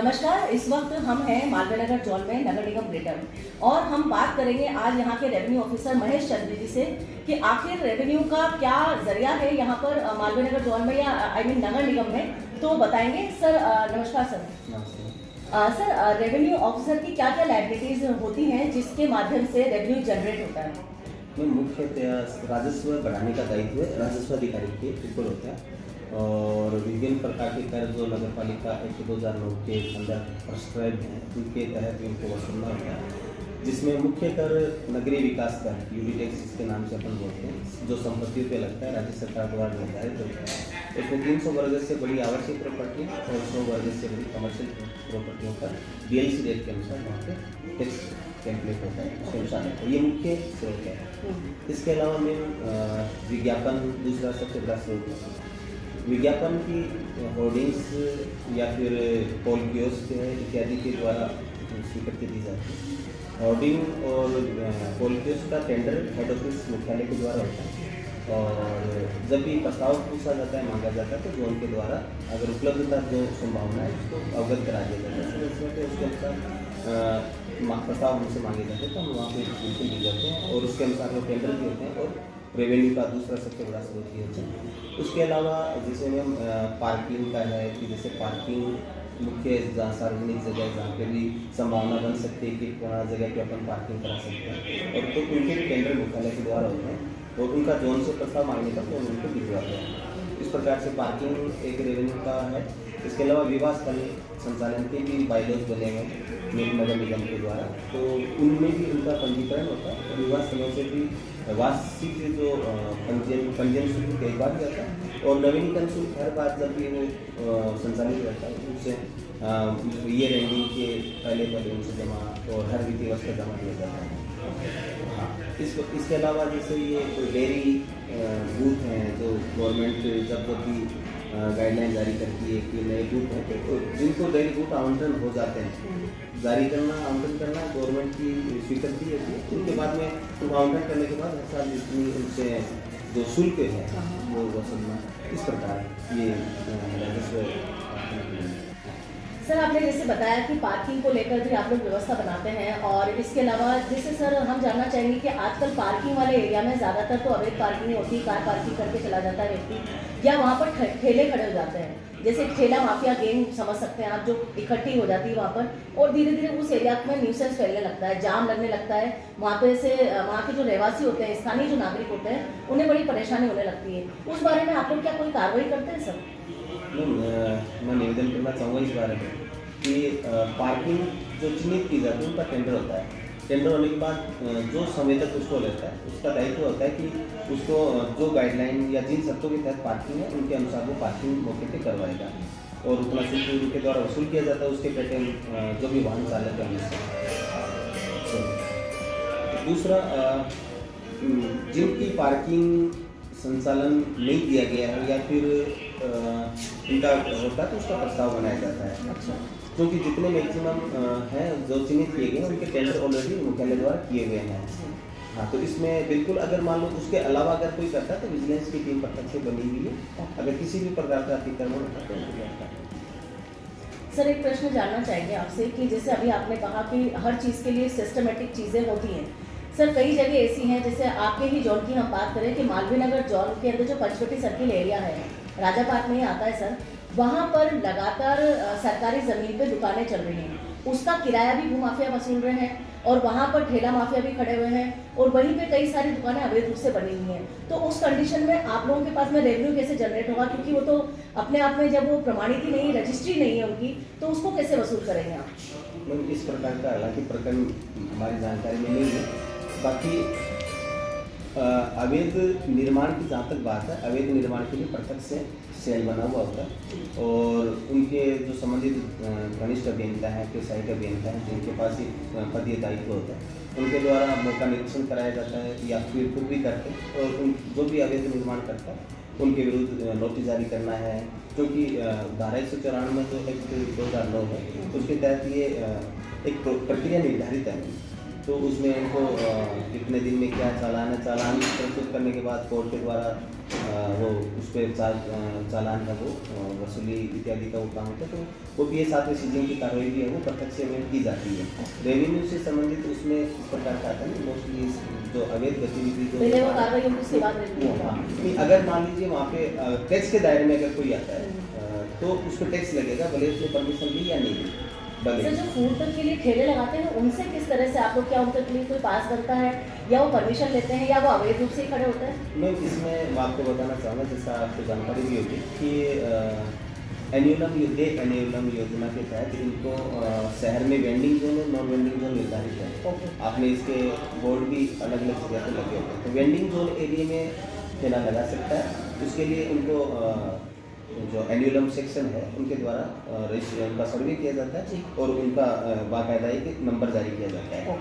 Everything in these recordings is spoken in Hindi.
नमस्कार। इस वक्त हम हैं मालवीय नगर जोन में नगर निगम ग्रेटर और हम बात करेंगे आज यहाँ के रेवेन्यू ऑफिसर महेश चंद्र जी से कि आखिर रेवेन्यू का क्या जरिया है यहाँ पर मालवीय नगर जोन में या नगर निगम में, तो बताएंगे। सर नमस्कार सर। सर रेवेन्यू ऑफिसर की क्या क्या लायबिलिटीज होती हैं जिसके माध्यम से रेवेन्यू जनरेट होता है? मुख्यतया राजस्व बढ़ाने का दायित्व राजस्व अधिकारी के ऊपर होता है और विभिन्न प्रकार के कर जो नगर पालिका एक्ट 2009 के अंदर प्रिस्क्राइब हैं उनके तहत इनको वसूलना होता है, जिसमें मुख्य कर नगरीय विकास कर यूडी टैक्स जिसके नाम से अपन बोलते हैं, जो संपत्तियों पे लगता है राज्य सरकार द्वारा निर्धारित होता है। इसमें 300 वर्ग से बड़ी आवासीय प्रॉपर्टी और 100 वर्ग से बड़ी कमर्शियल प्रॉपर्टियों पर DLC रेट के अनुसार वहाँ पे टैक्स कैलकुलेट होता है, उसके अनुसार होता है। ये मुख्य स्रोत है। इसके अलावा में विज्ञापन दूसरा सबसे बड़ा स्रोत है। विज्ञापन की होर्डिंग्स या फिर पोल कियोस्क इत्यादि के द्वारा स्वीकृति दी जाती है। होर्डिंग और पोल कियोस्क का टेंडर हेड ऑफिस मुख्यालय के द्वारा होता है और जब भी प्रस्ताव पूछा जाता है, मांगा जाता है, तो जोन के द्वारा अगर उपलब्धता जो संभावना है उसको अवगत करा दिया जाता है। उसके अनुसार प्रस्ताव हमसे मांगे जाते हैं तो हम वहाँ पे बिल्कुल दी जाते हैं और उसके अनुसार वो टेंडर भी होते हैं और रेवेन्यू का दूसरा सबसे बड़ा स्रोत भी होता है। उसके अलावा जैसे हम पार्किंग का है कि जैसे पार्किंग मुख्य सार्वजनिक जगह जहाँ पे भी संभावना बन सकती है कि कोई जगह पे अपन पार्किंग करा सकते हैं और तो उनके टेंडर मुख्यालय के द्वारा होते हैं और उनका जोन से प्रस्ताव मांगने का तो उनको भिजवाते हैं। इस प्रकार से पार्किंग एक रेवेन्यू का है। इसके अलावा विवाह स्थल संचालन के भी बाइलॉज बने हुए नगर निगम के द्वारा, तो उनमें भी उनका पंजीकरण होता है और विवाह स्थलों से भी वार्षिक जो पंजीयन शुल्क कई बार जाता है और नवीनीकरण शुल्क हर बार जब भी वो संचालित रहता है उनसे ईयर एंडिंग के पहले उनसे जमा और हर वित्तीय वर्ष का जमा दिया जाता है। हाँ, इसके अलावा जैसे ये डेयरी बूथ हैं जो गवर्नमेंट जब भी गाइडलाइन जारी करती है कि नए बूथ हैं तो जिनको डेयरी बूथ आवंटन हो जाते हैं, जारी करना आवंटन करना गवर्नमेंट की स्वीकृति होती है। उनके बाद में आवंटन करने के बाद हर साल जितनी उनसे जो शुल्क है वो वसूलना, इस प्रकार ये राजस्व। सर आपने जैसे बताया कि पार्किंग को लेकर भी आप लोग व्यवस्था बनाते हैं और इसके अलावा जैसे सर हम जानना चाहेंगे कि आजकल पार्किंग वाले एरिया में ज़्यादातर तो अवैध पार्किंग होती है, कार पार्किंग करके चला जाता है व्यक्ति या वहाँ पर ठेले खड़े हो जाते हैं, जैसे ठेला माफिया गैंग समझ सकते हैं आप, जो इकट्ठी हो जाती है वहाँ पर और धीरे धीरे उस एरिया में न्यूसेंस फैलने लगता है, जाम लगने लगता है। वहाँ पे से वहाँ के जो रहवासी होते हैं, स्थानीय जो नागरिक होते हैं, उन्हें बड़ी परेशानी होने लगती है। उस बारे में आप लोग क्या कोई कार्रवाई करते हैं सर? मैं निवेदन करना चाहूँगा इस बारे में कि पार्किंग जो चिन्हित की जाती है उनका टेंडर होता है। टेंडर होने के बाद जो संवेदक उसको लेता है उसका दायित्व होता है कि उसको जो गाइडलाइन या जिन शर्तों के तहत पार्किंग है उनके अनुसार वो पार्किंग मौके पे करवाएगा और उतना शुल्क उनके द्वारा वसूल किया जाता है उसके पैटर्न जो भी वाहन चालक है उनसे। दूसरा, जिनकी पार्किंग संचालन नहीं किया गया है या फिर इनका होता है तो उसका प्रस्ताव बनाया जाता है। अच्छा, क्योंकि जितने मैक्सिमम हैं जो चिन्हित किए गए हैं उनके टेंडर ऑलरेडी मुख्यालय द्वारा किए गए हैं। हाँ, तो इसमें बिल्कुल अगर मान लो उसके अलावा अगर कोई करता है तो विजिलेंस की टीम प्रत्यक्ष से बनी हुई है, अगर किसी भी प्रकार का अतिक्रमण होता है तो। सर एक प्रश्न जानना चाहेंगे आपसे कि जैसे अभी आपने कहा कि हर चीज़ के लिए सिस्टमेटिक चीज़ें होती हैं। सर कई जगह ऐसी हैं, जैसे आपके ही जोन की हम बात करें कि मालवीय नगर जोन के अंदर जो पंचवटी सर्किल एरिया है, राजा पार्क में ही आता है सर, वहाँ पर लगातार सरकारी ज़मीन पे दुकानें चल रही हैं, उसका किराया भी भूमाफिया वसूल रहे हैं और वहाँ पर ठेला माफिया भी खड़े हुए हैं और वहीं पे कई सारी दुकानें अवैध रूप से बनी हुई हैं। तो उस कंडीशन में आप लोगों के पास में रेवेन्यू कैसे जनरेट होगा, क्योंकि वो तो अपने आप में जब वो प्रमाणित ही नहीं, रजिस्ट्री नहीं है उनकी, तो उसको कैसे वसूल करेंगे आप? इस प्रकार का हालांकि प्रकरण हमारी जानकारी में नहीं है। बाकी अवैध निर्माण की जहाँ तक बात है, अवैध निर्माण के लिए प्रत्यक्ष से सेल बना हुआ होता है और उनके जो संबंधित घनिष्ठ अभियंता हैं, सहायक अभियंता हैं जिनके पास ही पदीय दायित्व होता है, उनके द्वारा मौका निरीक्षण कराया जाता है या फिर खुद भी करते हैं और उन जो भी अवैध निर्माण करता है उनके विरुद्ध नोटिस जारी करना है, क्योंकि धारा 194 जो एक्ट 2009 है उसके तहत ये एक प्रक्रिया निर्धारित है तो उसमें उनको कितने दिन में क्या चालान है, चालान प्रस्तुत करने के बाद कोर्ट के द्वारा वो उस पर चालान का वो वसूली इत्यादि का वो काम होता है। तो वो भी ये साथ में सीजिंग की कार्रवाई भी है वो प्रत्यक्ष में की जाती है। रेवेन्यू से संबंधित उसमें इस प्रकार का आता है मोस्टली जो अवैध गतिविधि जो पहले वो कार्रवाई होगी उसके बाद रेवेन्यू होगा। नहीं, अगर मान लीजिए वहाँ पे टैक्स के दायरे में अगर कोई आता है तो उसको टैक्स लगेगा, भले उसने परमिशन ली या नहीं ली। सर जो फूड के लिए ठेले लगाते हैं उनसे किस तरह से आप लोग, क्या उनके लिए कोई पास बनता है या वो परमिशन लेते हैं या वो अवैध रूप से ही खड़े होते हैं? मैं इसमें मैं आपको बताना चाहूँगा, जैसा आपको जानकारी भी होगी कि एन्यूलम योजना के तहत इनको शहर में वेंडिंग जोन और नॉन वेंडिंग जोन निर्धारित है। आपने इसके बोर्ड भी अलग अलग जगह पर लगे होते हैं। तो वेंडिंग जोन एरिया में ठेला लगा सकता है, उसके लिए उनको जो एन्यूलम सेक्शन है उनके द्वारा उनका सर्वे किया जाता है और उनका बाकायदा एक नंबर जारी किया जाता है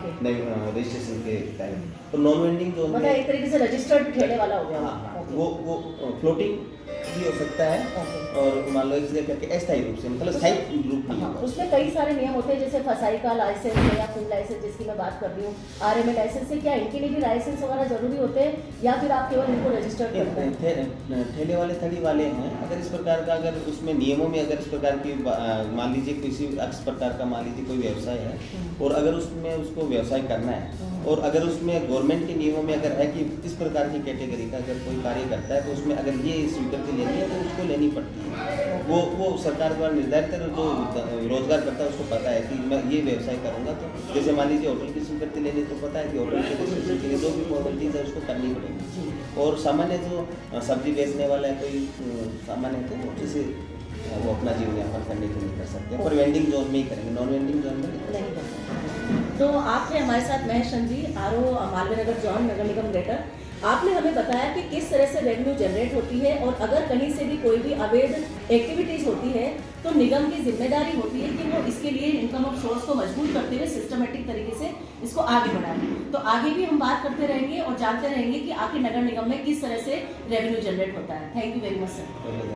रजिस्ट्रेशन के तहत। तो नॉन वेंडिंग जोन मतलब एक तरीके से रजिस्टर्ड ठेले वाला हो गया। हाँ, वो फ्लोटिंग भी हो सकता है और मान लो इसलिए करके अस्थायी रूप से, मतलब स्थायी रूप नहीं होगा। उसमें कई सारे नियम होते हैं, जैसे फसाई का लाइसेंस है या फूड लाइसेंस जिसकी मैं बात कर रही हूँ, आरएमए लाइसेंस है, क्या इनके लिए भी लाइसेंस वगैरह जरूरी होते हैं या फिर आप केवल इनको रजिस्टर्ड करते हैं? ठेले वाले थड़ी वाले हैं, अगर इस प्रकार का अगर उसमें नियमों में अगर इस प्रकार की मान लीजिए किसी इस प्रकार का मान लीजिए कोई व्यवसाय है और अगर उसमें उसको व्यवसाय करना है और अगर उसमें गवर्नमेंट के नियमों में अगर है कि इस प्रकार की कैटेगरी का अगर कोई कार्य करता है तो उसमें अगर ये स्वीकृति लेनी है तो उसको लेनी पड़ती है। वो सरकार द्वारा निर्धारित है, जो रोजगार करता है उसको पता है कि मैं ये व्यवसाय करूँगा। तो जैसे मान लीजिए होटल की स्वीकृति लेनी तो पता है कि होटल के रजिस्ट्रेशन के लिए जो भी फॉर्मेलिटीज है उसको करनी पड़ेगी। और सामान्य जो सब्जी बेचने वाला है कोई सामान्य है तो जैसे वो अपना जीवन यापन करने के लिए कर सकते हैं, पर वेंडिंग जोन में ही करेंगे, नॉन वेंडिंग जोन में नहीं कर सकते। तो आप थे हमारे साथ महेश चंद जी, आरओ मालवीय नगर जोन नगर निगम ग्रेटर। आपने हमें बताया कि किस तरह से रेवेन्यू जनरेट होती है और अगर कहीं से भी कोई भी अवैध एक्टिविटीज होती है तो निगम की जिम्मेदारी होती है कि वो इसके लिए इनकम ऑफ सोर्स को मजबूत करते हुए सिस्टमेटिक तरीके से इसको आगे बढ़ाएं। तो आगे भी हम बात करते रहेंगे और जानते रहेंगे कि आखिर नगर निगम में किस तरह से रेवेन्यू जनरेट होता है। Thank you very much sir.